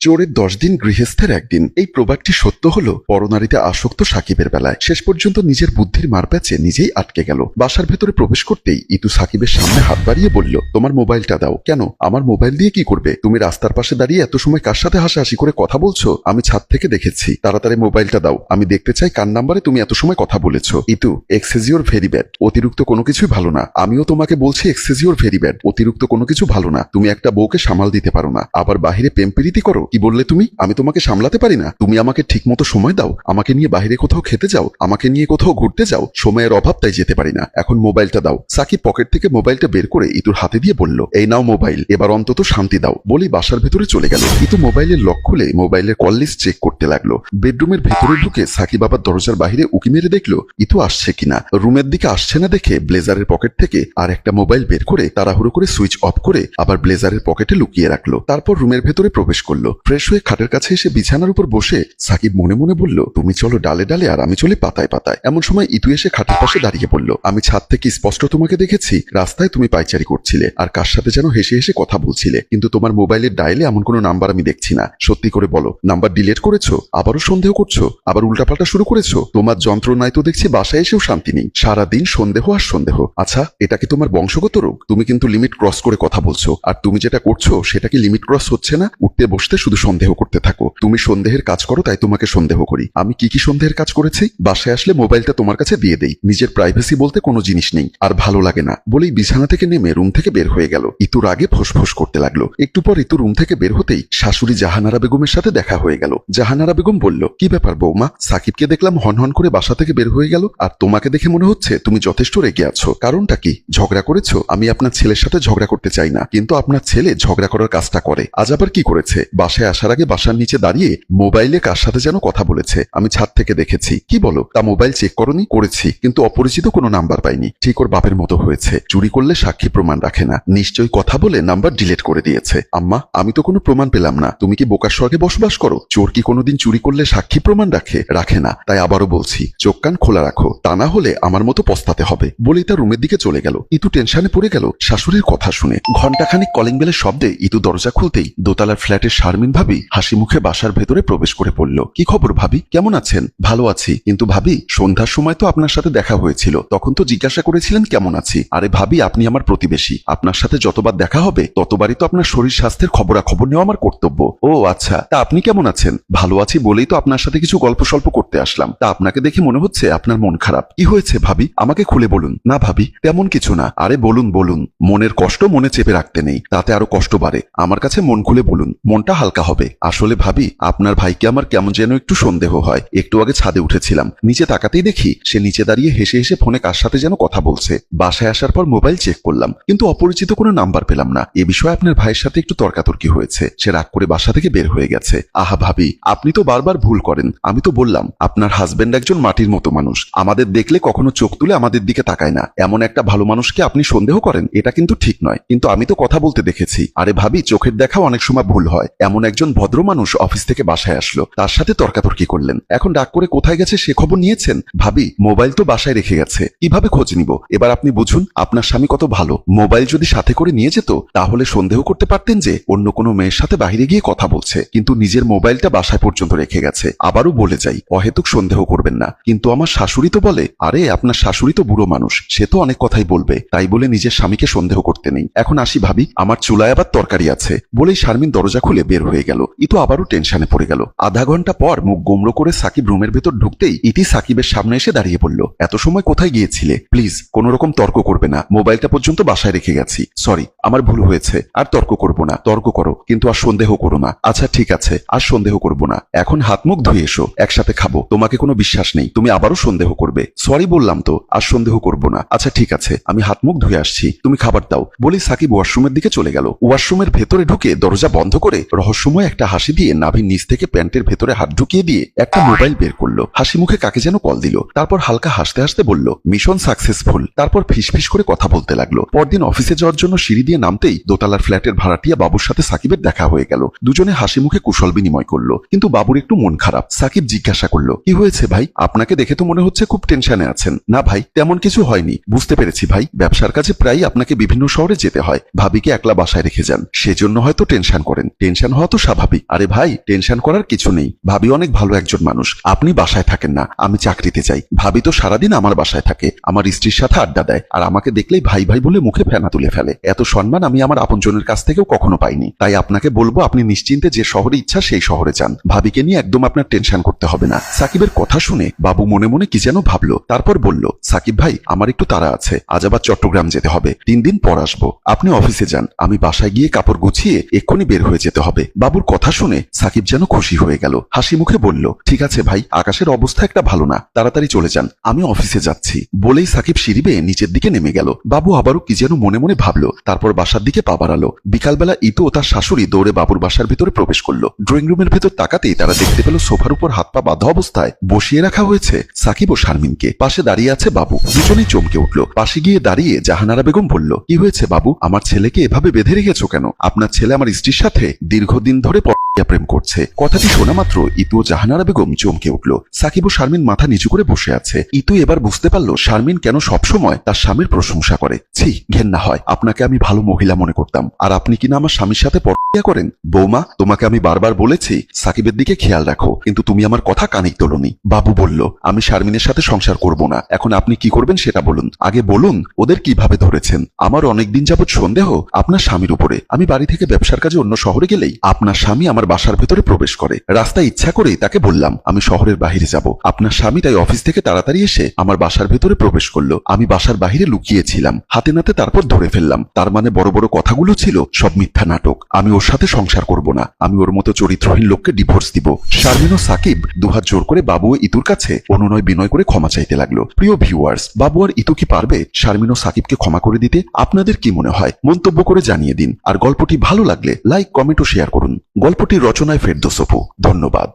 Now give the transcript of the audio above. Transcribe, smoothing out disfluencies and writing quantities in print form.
চোরের 10 দিন গৃহস্থের একদিন। এই প্রবাদটি সত্য হলো পরনারীতে আসক্ত সাকিবের বেলায়। শেষ পর্যন্ত নিজের বুদ্ধির মারপ্যাচে নিজেই আটকে গেল। বাসার ভেতরে প্রবেশ করতেই ইতু সাকিবের সামনে হাত বাড়িয়ে বলল, তোমার মোবাইলটা দাও। কেন? আমার মোবাইল দিয়ে কি করবে? তুমি রাস্তার পাশে দাঁড়িয়ে এত সময় কার সাথে হাসাহাসি করে কথা বলছো? আমি ছাদ থেকে দেখেছি। তাড়াতাড়ি মোবাইলটা দাও, আমি দেখতে চাই কার নাম্বারে তুমি এত সময় কথা বলেছো। ইতু, এক্সেসিওর ভেরি ব্যাড। অতিরিক্ত কোনো কিছুই ভালো না। আমিও তোমাকে বলছি এক্সেসিওর ভেরি ব্যাড। অতিরিক্ত কোনো কিছু ভালো না। তুমি একটা বউকে সামাল দিতে পারো না, আবার বাহিরে প্রেমপ্রীতি করো। কি বললে তুমি? আমি তোমাকে সামলাতে পারি না? তুমি আমাকে ঠিক মতো সময় দাও, আমাকে নিয়ে বাইরে কোথাও খেতে যাও, আমাকে নিয়ে কোথাও ঘুরতে যাও। সময়ের অভাব, তাই যেতে পারি না। এখন মোবাইলটা দাও। সাকিব পকেট থেকে মোবাইলটা বের করে ইতুর হাতে দিয়ে বলল, এই নাও মোবাইল, এবার অন্তত শান্তি দাও। বলেই বাসার ভেতরে চলে গেল। ইতু মোবাইলের লক খুলে মোবাইলের কল লিস্ট চেক করতে লাগলো। বেডরুমের ভেতরে ঢুকে সাকিব আবার দরজার বাইরে উকি মেরে দেখলো ইতু আসছে কিনা। রুমের দিকে আসছে না দেখে ব্লেজারের পকেট থেকে আর একটা মোবাইল বের করে তাড়াহুড়ো করে সুইচ অফ করে আবার ব্লেজারের পকেটে লুকিয়ে রাখলো। তারপর রুমের ভেতরে প্রবেশ করলো। ফ্রেশ হয়ে খাটের কাছে এসে বিছানার উপর বসে সাকিব মনে মনে বলল, তুমি চলো ডালে ডালে আর আমি চলি পাতায় পাতায়। এমন সময় ইতু এসে খাটের পাশে দাঁড়িয়ে বলল, আমি ছাদ থেকে স্পষ্ট তোমাকে দেখেছি। রাস্তায় তুমি পায়চারি করছিলে আর কার সাথে যেন হেসে হেসে কথা বলছিলে, কিন্তু তোমার মোবাইলের ডায়ালে এমন কোনো নাম্বার আমি দেখছি না। সত্যি করে বলো, নাম্বার ডিলিট করেছো? আবারও সন্দেহ করছো? আবার উল্টাপাল্টা শুরু করেছো? তোমার যন্ত্রণায় তো দেখছি বাসায় এসেও শান্তি নেই। সারাদিন সন্দেহ আর সন্দেহ। আচ্ছা, এটা কি তোমার বংশগত রোগ? তুমি কিন্তু লিমিট ক্রস করে কথা বলছো। আর তুমি যেটা করছো সেটা কি লিমিট ক্রস হচ্ছে না? উঠতে বসতে শুধু সন্দেহ করতে থাকো। তুমি সন্দেহের কাজ করো, তাই তোমাকে সন্দেহ করি। আমি কি কি সন্দেহের কাজ করেছি? বাসায় আসলে মোবাইলটা তোমার কাছে দিয়ে দেই। নিজের প্রাইভেসি বলতে কোনো জিনিস নেই, আর ভালো লাগে না বলেই বিছানা থেকে নেমে রুম থেকে বের হয়ে গেল। ইতুর আগে ফোঁস করতে লাগলো। একটু পর ইতু রুম থেকে বের হতেই শাশুড়ি জাহানারা বেগমের সাথে দেখা হয়ে গেল। জাহানারা বেগম বলল, কি ব্যাপার বৌমা? সাকিবকে দেখলাম হন করে বাসা থেকে বের হয়ে গেল, আর তোমাকে দেখে মনে হচ্ছে তুমি যথেষ্ট রেগে আছো। কারণটা কি? ঝগড়া করেছো? আমি আপনার ছেলের সাথে ঝগড়া করতে চাই না, কিন্তু আপনার ছেলে ঝগড়া করার কাজটা করে। আজ আবার কি করেছে? বাসায় আসার আগে বাসার নিচে দাঁড়িয়ে মোবাইলে কার সাথে যেন কথা বলেছে। আমি ছাদ থেকে দেখেছি। কি বলো? তা মোবাইল চেক করনি? করেছি, কিন্তু অপরিচিত কোনো নাম্বার পাইনি। ঠিক ওর বাপের মতো হয়েছে। চুরি করলে সাক্ষী প্রমাণ রাখে না, নিশ্চয়ই কথা বলে নাম্বার ডিলিট করে দিয়েছে। আম্মা, আমি তো কোনো প্রমাণ পেলাম না। তুমি কি বোকার স্বর্গে বসবাস করো? চোর কি কোনোদিন চুরি করলে সাক্ষী প্রমাণ রাখে না। তাই আবারও বলছি, চোখ কান খোলা রাখো, তা না হলে আমার মতো পস্তাতে হবে। বলেই তার রুমের দিকে চলে গেল। ইতু টেনশনে পড়ে গেল শাশুড়ির কথা শুনে। ঘণ্টাখানিক কলিং বেলের শব্দে ইতু দরজা খুলতেই দোতলার ফ্ল্যাটের শারমিন ভাবি হাসি মুখে বাসার ভেতরে প্রবেশ করে পড়ল। কি খবর ভাবি, কেমন আছেন? ভালো আছি, কিন্তু ভাবি সন্ধ্যার সময় তো আপনার সাথে দেখা হয়েছিল, তখন তো জিজ্ঞাসা করেছিলেন কেমন আছি। আরে ভাবি, আপনি আমার প্রতিবেশী, আপনার সাথে যতবার দেখা হবে ততবারই তো আপনার শরীর স্বাস্থ্যের খবরাখবর নেওয়া আমার কর্তব্য। ও আচ্ছা, তা আপনি কেমন আছেন? ভালো আছি বলেই তো আপনার সাথে কিছু গল্প স্বল্প করতে আসলাম। তা আপনাকে দেখে মনে হচ্ছে আপনার মন খারাপ। কি হয়েছে ভাবি, আমাকে খুলে বলুন। না ভাবি, তেমন কিছু না। আরে বলুন বলুন। মনের কষ্ট মনে চেপে রাখতে নেই, তাতে আরো কষ্ট বাড়ে। আমার কাছে মন খুলে বলুন, মনটা হালকা হবে। আসলে ভাবি, আপনার ভাইকে আমার কেমন যেন একটু সন্দেহ হয়। একটু আগে ছাদে উঠেছিলাম, নিচে তাকাতেই দেখি সে নিচে দাঁড়িয়ে হেসে হেসে ফোনে কার সাথে যেন কথা বলছে। বাসায় আসার পর মোবাইল চেক করলাম, কিন্তু অপরিচিত কোনো নাম্বার পেলাম না। এ বিষয়ে আপনার ভাইয়ের সাথে একটু তর্কাতর্কি হয়েছে। সে রাগ করে বাসা থেকে বের হয়ে গেছে। আহা ভাবি, আপনি তো বারবার ভুল করেন। আমি তো বললাম আপনার হাজবেন্ড একজন মাটির মতো মানুষ, আমাদের দেখলে কখনো চোখ তুলে আমাদের দিকে তাকায় না। এমন একটা ভালো মানুষকে আপনি সন্দেহ করেন, এটা কিন্তু ঠিক নয়। কিন্তু আমি তো কথা বলতে দেখেছি। আরে ভাবি, চোখের দেখাও অনেক সময় ভুল হয়। এমন একজন ভদ্র মানুষ অফিস থেকে বাসায় আসলো, তার সাথে তর্কাতর্কি করলেন। এখন ডাক করে কোথায় গেছে সে খবর নিয়েছেন? ভাবি, মোবাইল তো বাসায় রেখে গেছে, কিভাবে খোঁজ নিব? এবার আপনি বুঝুন আপনার স্বামী কত ভালো। মোবাইল যদি সাথে করে নিয়ে যেত তাহলে সন্দেহ করতে পারতেন যে অন্য কোনো মেয়ের সাথে বাইরে গিয়ে কথা বলছে, কিন্তু নিজের মোবাইলটা বাসায় পর্যন্ত রেখে গেছে। আবারও বলে যাই, অহেতুক সন্দেহ করবেন না। কিন্তু আমার শাশুড়ি তো বলে, আরে আপনার শাশুড়ি তো বুড়ো মানুষ, সে তো অনেক কথাই বলবে, তাই বলে নিজের স্বামীকে সন্দেহ করতে নেই। এখন আসি ভাবি, আমার চুলায় আবার তরকারি আছে। বলেই শারমিন দরজা খুলে বের হয়ে গেল। ইতু আবারও টেনশনে পড়ে গেল। আধা ঘন্টা পর মুখ গোমড়ো করে সাকিব রুমের ভেতর ঢুকতেই ইতি সাকিবের সামনে এসে দাঁড়িয়ে বলল, এত সময় কোথায় গিয়েছিলে? প্লিজ কোনো রকম তর্ক করবে না, মোবাইলটা পর্যন্ত বাসায় রেখে গেছি। সরি, আমার ভুল হয়েছে। আর তর্ক করবো না। তর্ক করো, কিন্তু আর সন্দেহ করো না। আচ্ছা ঠিক আছে, আর সন্দেহ করবো না। এখন হাত মুখ ধুয়ে এসো, একসাথে খাবো। তোমাকে কোনো বিশ্বাস নেই, তুমি আবারও সন্দেহ করবে। সরি বললাম তো, আর সন্দেহ করবো না। আচ্ছা ঠিক আছে, আমি হাত মুখ ধুয়ে আসছি, তুমি খাবার দাও। বলে সাকিব ওয়াশরুমের দিকে চলে গেল। ওয়াশরুমের ভেতরে ঢুকে দরজা বন্ধ করে রহস্যময় একটা হাসি দিয়ে নাভির নিচ থেকে প্যান্টের ভেতরে হাত ঢুকিয়ে দিয়ে একটা মোবাইল বের করলো। হাসি মুখে কাকে যেন কল দিল। তারপর হালকা হাসতে হাসতে বলল, মিশন সাকসেসফুল। তারপর ফিসফিস করে কথা বলতে লাগলো। পরদিন অফিসে যাওয়ার জন্য সিঁড়ি দিয়ে নামতেই দোতলার ফ্ল্যাটের ভাড়াটিয়া বাবুর সাথে সাকিবের দেখা হয়ে গেল। দুজনে হাসি মুখে কুশল বিনিময় করলো, কিন্তু বাবুর একটু মন খারাপ। সাকিব জিজ্ঞাসা করলো, কি হয়েছে ভাই? আপনাকে দেখে তো মনে হচ্ছে খুব টেনশনে আছেন। না ভাই, তেমন কিছু হয়নি। বুঝতে পেরেছি ভাই, ব্যবসার কাজে প্রায়ই আপনাকে বিভিন্ন শহরে যেতে হয়। ভাবিকে একলা বাসায় রেখে যান, সেজন্য হয়তো টেনশন করেন। টেনশন হওয়া তো তো স্বাভাবিক। আরে ভাই, টেনশন করার কিছু নেই। ভাবি অনেক ভালো একজন মানুষ। আপনি বাসায় থাকেন না, আমি চাকরিতে যাই। ভাবি তো সারাদিন আমার বাসায় থাকে, আমার স্ত্রীর সাথে আড্ডা দেয়, আর আমাকে দেখলেই ভাই ভাই বলে মুখে ফেনা তুলে ফেলে। এত সম্মান আমি আমার আপনজনের কাছ থেকেও কখনো পাইনি। তাই আপনাকে বলবো, আপনি নিশ্চিন্তে যে শহরে ইচ্ছা সেই শহরে যান। ভাবিকে নিয়ে একদম আপনার টেনশন করতে হবে না। সাকিবের কথা শুনে বাবু মনে মনে কি যেন ভাবলো, তারপর বলল, সাকিব ভাই, আমার একটু তাড়া আছে, আজ আবার চট্টগ্রাম যেতে হবে, 3 দিন পর আসবো। আপনি অফিসে যান, আমি বাসায় গিয়ে কাপড় গুছিয়ে এক্ষুনি বের হয়ে যেতে হবে। বাবুর কথা শুনে সাকিব যেন খুশি হয়ে গেল, হাসি মুখে বলল, ঠিক আছে ভাই, আকাশের অবস্থা একটা ভালো না, তাড়াতাড়ি চলে যান, আমি অফিসে যাচ্ছি। বলেই সাকিব সিঁড়ি বেয়ে নিচের দিকে নেমে গেল। বাবু আবারও কি যেন মনে মনে ভাবলো, তারপর বাসার দিকে পা বাড়ালো। বিকালবেলা ইতু ও তার শাশুড়ি দৌড়ে বাবুর বাসার ভেতরে প্রবেশ করলো। ড্রয়িং রুমের ভেতর তাকাতেই তারা দেখতে পেল সোফার উপর হাত পা বাঁধা অবস্থায় বসিয়ে রাখা হয়েছে সাকিব ও শারমিনকে। পাশে দাঁড়িয়ে আছে বাবু। দুজনেই চমকে উঠল। পাশে গিয়ে দাঁড়িয়ে জাহানারা বেগম বলল, কি হয়েছে বাবু, আমার ছেলেকে এভাবে বেঁধে রেখেছো কেন? আপনার ছেলে আমার স্ত্রীর সাথে দীর্ঘদিন ধরে প্রেম করছে। কথাটি শোনা মাত্র ইতু ও জাহানারা বেগম চমকে উঠল। সাকিব ও শারমিন মাথা নিচু করে বসে আছে। ইতু এবার বুঝতে পারল শারমিন কেন সবসময় তার স্বামীর প্রশংসা করে। ছি, ঘেন্না হয়। আপনাকে আমি ভালো মহিলা মনে করতাম, আর আপনি কিনা আমার স্বামীর সাথে পরকিয়া করেন। বৌমা, তোমাকে আমি বারবার বলেছি সাকিবের দিকে খেয়াল রাখো, কিন্তু তুমি আমার কথা কানেই তোলনি। বাবু বলল, আমি শারমিনের সাথে সংসার করব না। এখন আপনি কি করবেন সেটা বলুন। আগে বলুন ওদের কিভাবে ধরেছেন। আমার অনেকদিন যাবৎ সন্দেহ আপনার স্বামীর উপরে। আমি বাড়ি থেকে ব্যবসার কাজে অন্য শহরে গেলেই আপনার স্বামী আমার বাসার ভেতরে প্রবেশ করে। রাস্তায় ইচ্ছা করেই তাকে বললাম আমি শহরের বাহিরে যাব। আপনার স্বামী তাই অফিস থেকে তাড়াতাড়ি এসে আমার বাসার ভেতরে প্রবেশ করলো। আমি বাসার বাহিরে লুকিয়েছিলাম, হাতে নাতে তারপর ধরে ফেললাম। তার মানে বড় বড় কথাগুলো ছিল সব মিথ্যা নাটক। আমি ওর সাথে সংসার করব না। আমি ওর মতো চরিত্রহীন লোককে ডিভোর্স দিব। শারমিন ও সাকিব দুহাত জোর করে বাবু ও ইতুর কাছে অনুনয় বিনয় করে ক্ষমা চাইতে লাগলো। প্রিয় ভিউয়ার্স, বাবু আর ইতু কি পারবে শারমিন ও সাকিবকে ক্ষমা করে দিতে? আপনাদের কি মনে হয় মন্তব্য করে জানিয়ে দিন। আর গল্পটি ভালো লাগলে লাইক, কমেন্ট ও শেয়ার করুন। গল্পটির রচনায় ফেরদৌস অপু। ধন্যবাদ।